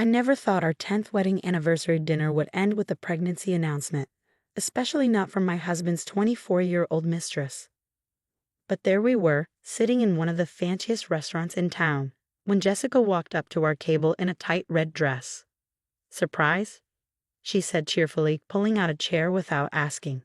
I never thought our 10th wedding anniversary dinner would end with a pregnancy announcement, especially not from my husband's 24-year-old mistress. But there we were, sitting in one of the fanciest restaurants in town, when Jessica walked up to our table in a tight red dress. "Surprise?" she said cheerfully, pulling out a chair without asking.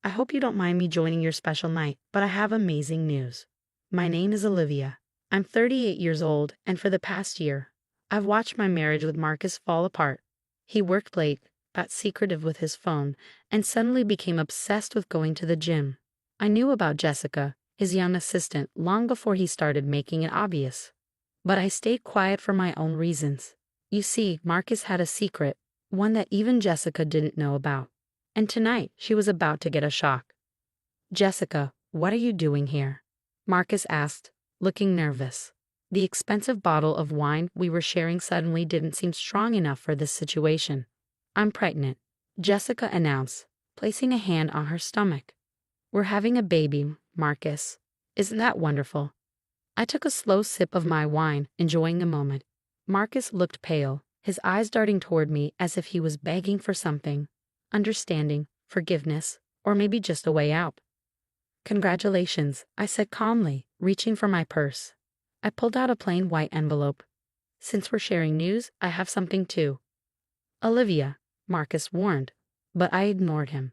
"I hope you don't mind me joining your special night, but I have amazing news. My name is Olivia. I'm 38 years old, and for the past year, I've watched my marriage with Marcus fall apart. He worked late, got secretive with his phone, and suddenly became obsessed with going to the gym. I knew about Jessica, his young assistant, long before he started making it obvious. But I stayed quiet for my own reasons. You see, Marcus had a secret, one that even Jessica didn't know about. And tonight, she was about to get a shock. "Jessica, what are you doing here?" Marcus asked, looking nervous. The expensive bottle of wine we were sharing suddenly didn't seem strong enough for this situation. "I'm pregnant," Jessica announced, placing a hand on her stomach. "We're having a baby, Marcus. Isn't that wonderful?" I took a slow sip of my wine, enjoying the moment. Marcus looked pale, his eyes darting toward me as if he was begging for something: understanding, forgiveness, or maybe just a way out. "Congratulations," I said calmly, reaching for my purse. I pulled out a plain white envelope. "Since we're sharing news, I have something too." "Olivia," Marcus warned, but I ignored him.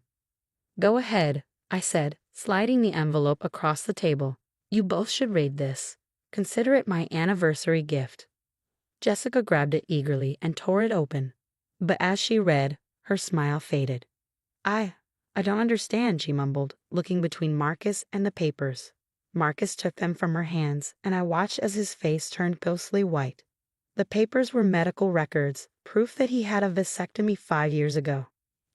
"Go ahead," I said, sliding the envelope across the table. "You both should read this. Consider it my anniversary gift." Jessica grabbed it eagerly and tore it open. But as she read, her smile faded. I don't understand," she mumbled, looking between Marcus and the papers. Marcus took them from her hands, and I watched as his face turned ghostly white. The papers were medical records, proof that he had a vasectomy 5 years ago.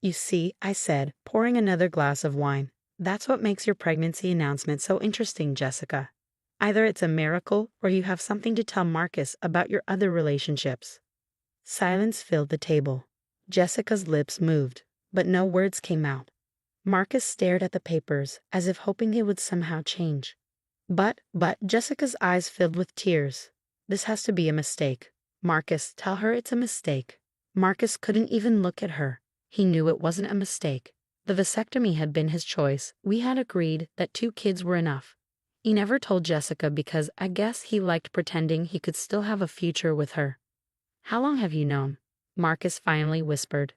"You see," I said, pouring another glass of wine, "that's what makes your pregnancy announcement so interesting, Jessica. Either it's a miracle or you have something to tell Marcus about your other relationships." Silence filled the table. Jessica's lips moved, but no words came out. Marcus stared at the papers, as if hoping it would somehow change. But Jessica's eyes filled with tears. "This has to be a mistake. Marcus, tell her it's a mistake." Marcus couldn't even look at her. He knew it wasn't a mistake. The vasectomy had been his choice. We had agreed that 2 kids were enough. He never told Jessica because I guess he liked pretending he could still have a future with her. "How long have you known?" Marcus finally whispered.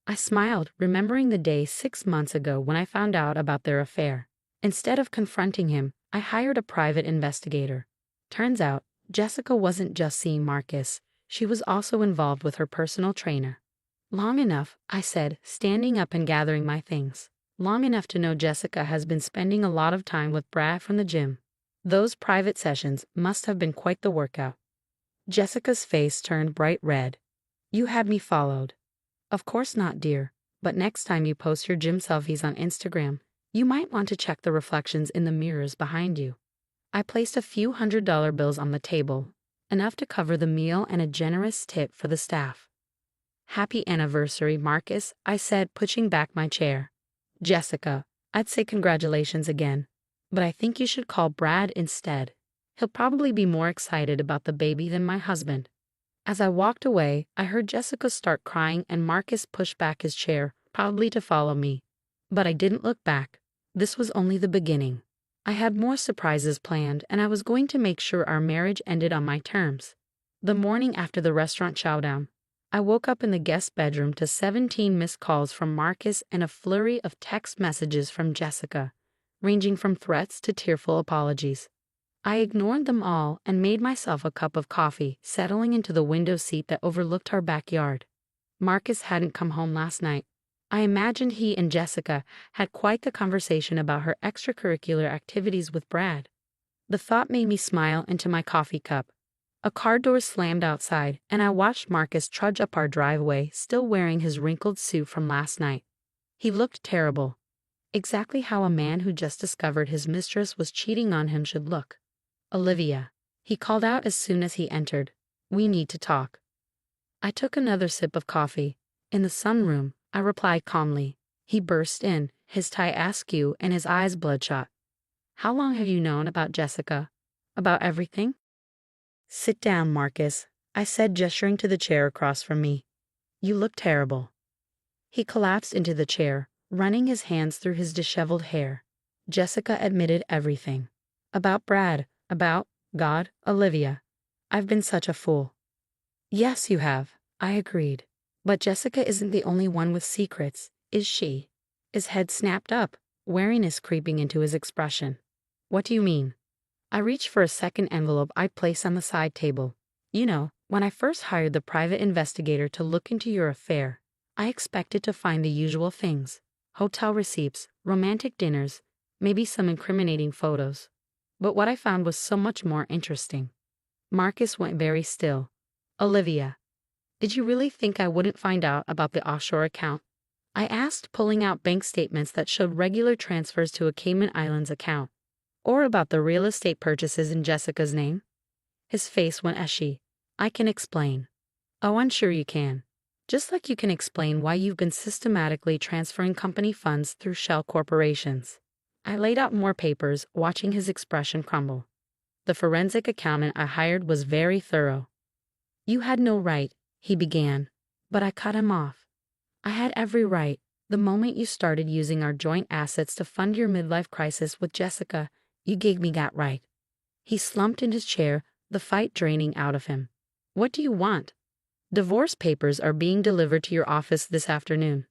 I smiled, remembering the day 6 months ago when I found out about their affair. Instead of confronting him, I hired a private investigator. Turns out, Jessica wasn't just seeing Marcus, she was also involved with her personal trainer. "Long enough," I said, standing up and gathering my things. "Long enough to know Jessica has been spending a lot of time with Brad from the gym. Those private sessions must have been quite the workout." Jessica's face turned bright red. "You had me followed." "Of course not, dear, but next time you post your gym selfies on Instagram, you might want to check the reflections in the mirrors behind you." I placed a few $100 bills on the table, enough to cover the meal and a generous tip for the staff. "Happy anniversary, Marcus," I said, pushing back my chair. "Jessica, I'd say congratulations again, but I think you should call Brad instead. He'll probably be more excited about the baby than my husband." As I walked away, I heard Jessica start crying and Marcus push back his chair, probably to follow me. But I didn't look back. This was only the beginning. I had more surprises planned, and I was going to make sure our marriage ended on my terms. The morning after the restaurant showdown, I woke up in the guest bedroom to 17 missed calls from Marcus and a flurry of text messages from Jessica, ranging from threats to tearful apologies. I ignored them all and made myself a cup of coffee, settling into the window seat that overlooked our backyard. Marcus hadn't come home last night. I imagined he and Jessica had quite the conversation about her extracurricular activities with Brad. The thought made me smile into my coffee cup. A car door slammed outside, and I watched Marcus trudge up our driveway, still wearing his wrinkled suit from last night. He looked terrible. Exactly how a man who just discovered his mistress was cheating on him should look. "Olivia," he called out as soon as he entered. "We need to talk." I took another sip of coffee. "In the sunroom," I replied calmly. He burst in, his tie askew and his eyes bloodshot. "How long have you known about Jessica? About everything?" "Sit down, Marcus," I said, gesturing to the chair across from me. You look terrible. He collapsed into the chair, running his hands through his disheveled hair. Jessica admitted everything. About Brad, about God, Olivia. I've been such a fool. Yes, you have, I agreed. But Jessica isn't the only one with secrets, is she? His head snapped up, wariness creeping into his expression. What do you mean? I reached for a second envelope I placed on the side table. You know, when I first hired the private investigator to look into your affair, I expected to find the usual things. Hotel receipts, romantic dinners, maybe some incriminating photos. But what I found was so much more interesting. Marcus went very still. Olivia, did you really think I wouldn't find out about the offshore account? I asked, pulling out bank statements that showed regular transfers to a Cayman Islands account. Or about the real estate purchases in Jessica's name? His face went ashy. I can explain. Oh, I'm sure you can. Just like you can explain why you've been systematically transferring company funds through shell corporations. I laid out more papers, watching his expression crumble. The forensic accountant I hired was very thorough. You had no right, he began, but I cut him off. I had every right. The moment you started using our joint assets to fund your midlife crisis with Jessica, you gave me that right. He slumped in his chair, the fight draining out of him. What do you want? Divorce papers are being delivered to your office this afternoon.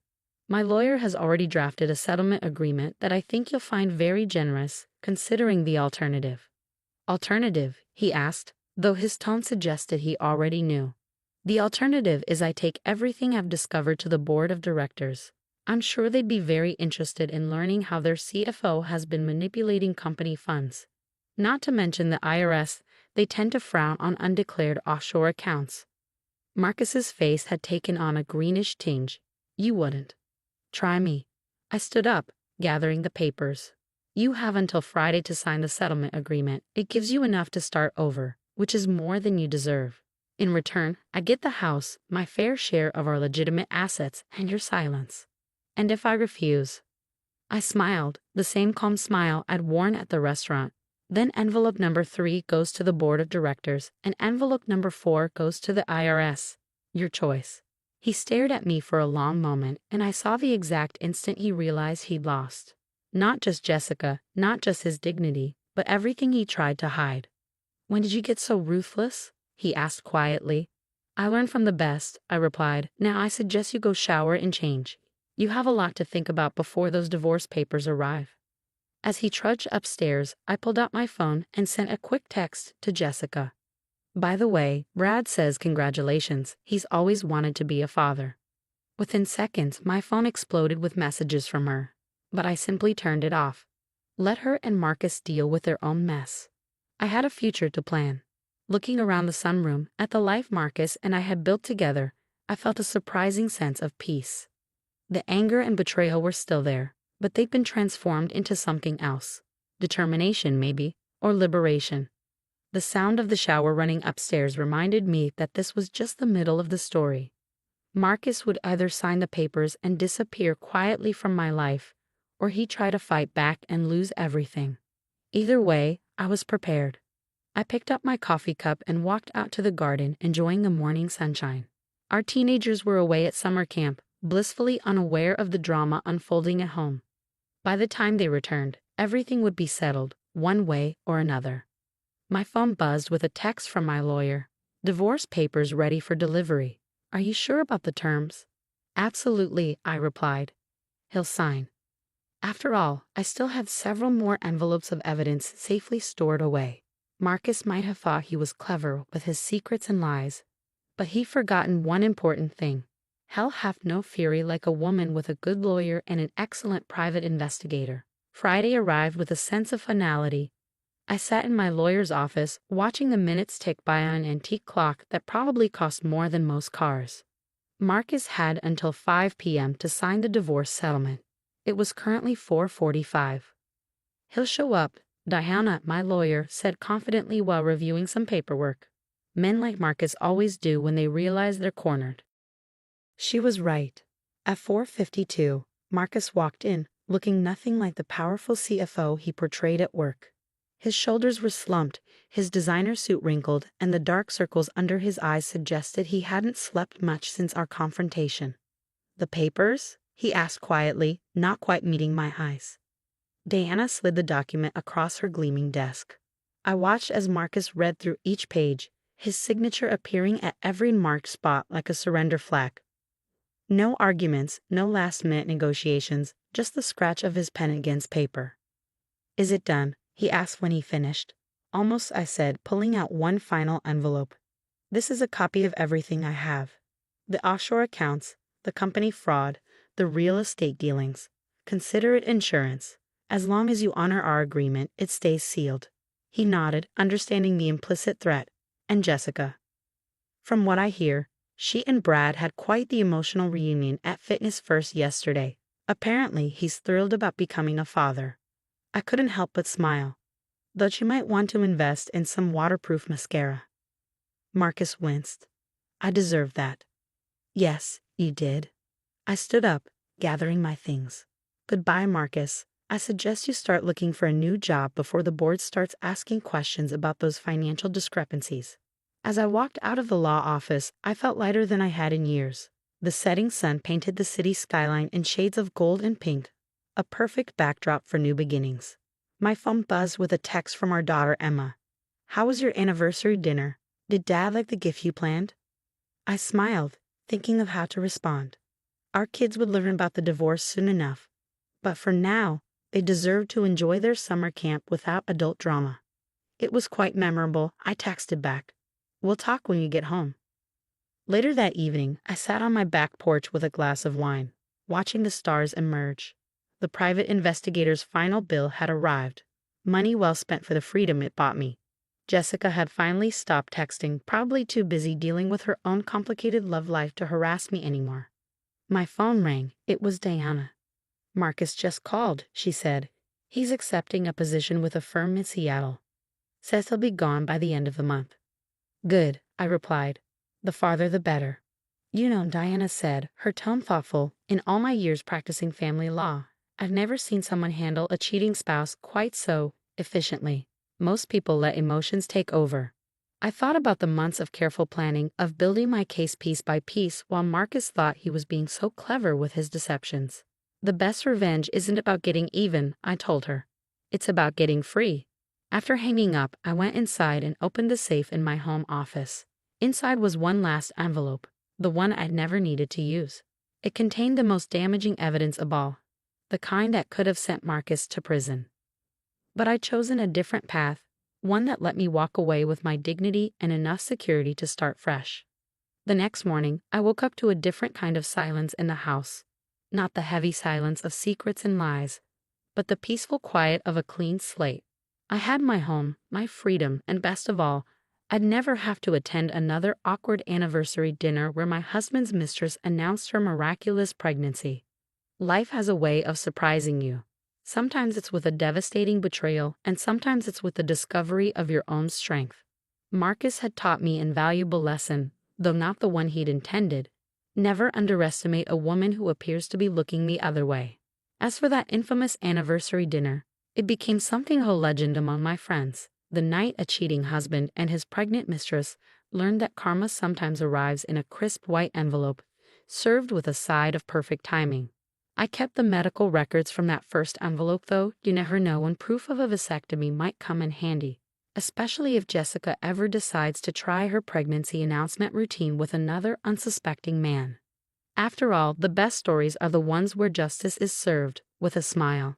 My lawyer has already drafted a settlement agreement that I think you'll find very generous, considering the alternative. Alternative? He asked, though his tone suggested he already knew. The alternative is I take everything I've discovered to the board of directors. I'm sure they'd be very interested in learning how their CFO has been manipulating company funds. Not to mention the IRS, they tend to frown on undeclared offshore accounts. Marcus's face had taken on a greenish tinge. You wouldn't. Try me. I stood up, gathering the papers. You have until Friday to sign the settlement agreement. It gives you enough to start over, which is more than you deserve. In return, I get the house, my fair share of our legitimate assets, and your silence. And if I refuse? I smiled, the same calm smile I'd worn at the restaurant. Then envelope number 3 goes to the board of directors, and envelope number 4 goes to the IRS. Your choice. He stared at me for a long moment, and I saw the exact instant he realized he'd lost. Not just Jessica, not just his dignity, but everything he tried to hide. When did you get so ruthless? He asked quietly. I learned from the best, I replied. Now I suggest you go shower and change. You have a lot to think about before those divorce papers arrive. As he trudged upstairs, I pulled out my phone and sent a quick text to Jessica. By the way, Brad says congratulations. He's always wanted to be a father. Within seconds, my phone exploded with messages from her. But I simply turned it off. Let her and Marcus deal with their own mess. I had a future to plan. Looking around the sunroom at the life Marcus and I had built together, I felt a surprising sense of peace. The anger and betrayal were still there, but they'd been transformed into something else. Determination, maybe, or liberation. The sound of the shower running upstairs reminded me that this was just the middle of the story. Marcus would either sign the papers and disappear quietly from my life, or he'd try to fight back and lose everything. Either way, I was prepared. I picked up my coffee cup and walked out to the garden, enjoying the morning sunshine. Our teenagers were away at summer camp, blissfully unaware of the drama unfolding at home. By the time they returned, everything would be settled, one way or another. My phone buzzed with a text from my lawyer. Divorce papers ready for delivery. Are you sure about the terms? Absolutely, I replied. He'll sign. After all, I still had several more envelopes of evidence safely stored away. Marcus might have thought he was clever with his secrets and lies, but he'd forgotten one important thing. Hell hath no fury like a woman with a good lawyer and an excellent private investigator. Friday arrived with a sense of finality. I sat in my lawyer's office, watching the minutes tick by on an antique clock that probably cost more than most cars. Marcus had until 5 p.m. to sign the divorce settlement. It was currently 4:45. He'll show up, Diana, my lawyer, said confidently while reviewing some paperwork. Men like Marcus always do when they realize they're cornered. She was right. At 4:52, Marcus walked in, looking nothing like the powerful CFO he portrayed at work. His shoulders were slumped, his designer suit wrinkled, and the dark circles under his eyes suggested he hadn't slept much since our confrontation. "The papers?" he asked quietly, not quite meeting my eyes. Diana slid the document across her gleaming desk. I watched as Marcus read through each page, his signature appearing at every marked spot like a surrender flag. No arguments, no last-minute negotiations, just the scratch of his pen against paper. "Is it done?" he asked when he finished. "Almost," I said, pulling out one final envelope. "This is a copy of everything I have. The offshore accounts, the company fraud, the real estate dealings. Consider it insurance. As long as you honor our agreement, it stays sealed." He nodded, understanding the implicit threat. "And Jessica?" "From what I hear, she and Brad had quite the emotional reunion at Fitness First yesterday. Apparently, he's thrilled about becoming a father." I couldn't help but smile. "Though you might want to invest in some waterproof mascara." Marcus winced. "I deserve that." "Yes, you did." I stood up, gathering my things. "Goodbye, Marcus. I suggest you start looking for a new job before the board starts asking questions about those financial discrepancies." As I walked out of the law office, I felt lighter than I had in years. The setting sun painted the city skyline in shades of gold and pink, a perfect backdrop for new beginnings. My phone buzzed with a text from our daughter Emma. "How was your anniversary dinner? Did Dad like the gift you planned?" I smiled, thinking of how to respond. Our kids would learn about the divorce soon enough. But for now, they deserved to enjoy their summer camp without adult drama. It was quite memorable. I texted back, "We'll talk when you get home." Later that evening, I sat on my back porch with a glass of wine, watching the stars emerge. The private investigator's final bill had arrived. Money well spent for the freedom it bought me. Jessica had finally stopped texting, probably too busy dealing with her own complicated love life to harass me anymore. My phone rang. It was Diana. "Marcus just called," she said. "He's accepting a position with a firm in Seattle. Says he'll be gone by the end of the month." "Good," I replied. "The farther the better." "You know," Diana said, her tone thoughtful, "in all my years practicing family law, I've never seen someone handle a cheating spouse quite so efficiently. Most people let emotions take over." I thought about the months of careful planning, of building my case piece by piece, while Marcus thought he was being so clever with his deceptions. "The best revenge isn't about getting even," I told her. "It's about getting free." After hanging up, I went inside and opened the safe in my home office. Inside was one last envelope, the one I'd never needed to use. It contained the most damaging evidence of all, the kind that could have sent Marcus to prison. But I'd chosen a different path, one that let me walk away with my dignity and enough security to start fresh. The next morning, I woke up to a different kind of silence in the house. Not the heavy silence of secrets and lies, but the peaceful quiet of a clean slate. I had my home, my freedom, and best of all, I'd never have to attend another awkward anniversary dinner where my husband's mistress announced her miraculous pregnancy. Life has a way of surprising you. Sometimes it's with a devastating betrayal, and sometimes it's with the discovery of your own strength. Marcus had taught me an invaluable lesson, though not the one he'd intended. Never underestimate a woman who appears to be looking the other way. As for that infamous anniversary dinner, it became something of a legend among my friends. The night a cheating husband and his pregnant mistress learned that karma sometimes arrives in a crisp white envelope, served with a side of perfect timing. I kept the medical records from that first envelope, though. You never know when proof of a vasectomy might come in handy, especially if Jessica ever decides to try her pregnancy announcement routine with another unsuspecting man. After all, the best stories are the ones where justice is served with a smile.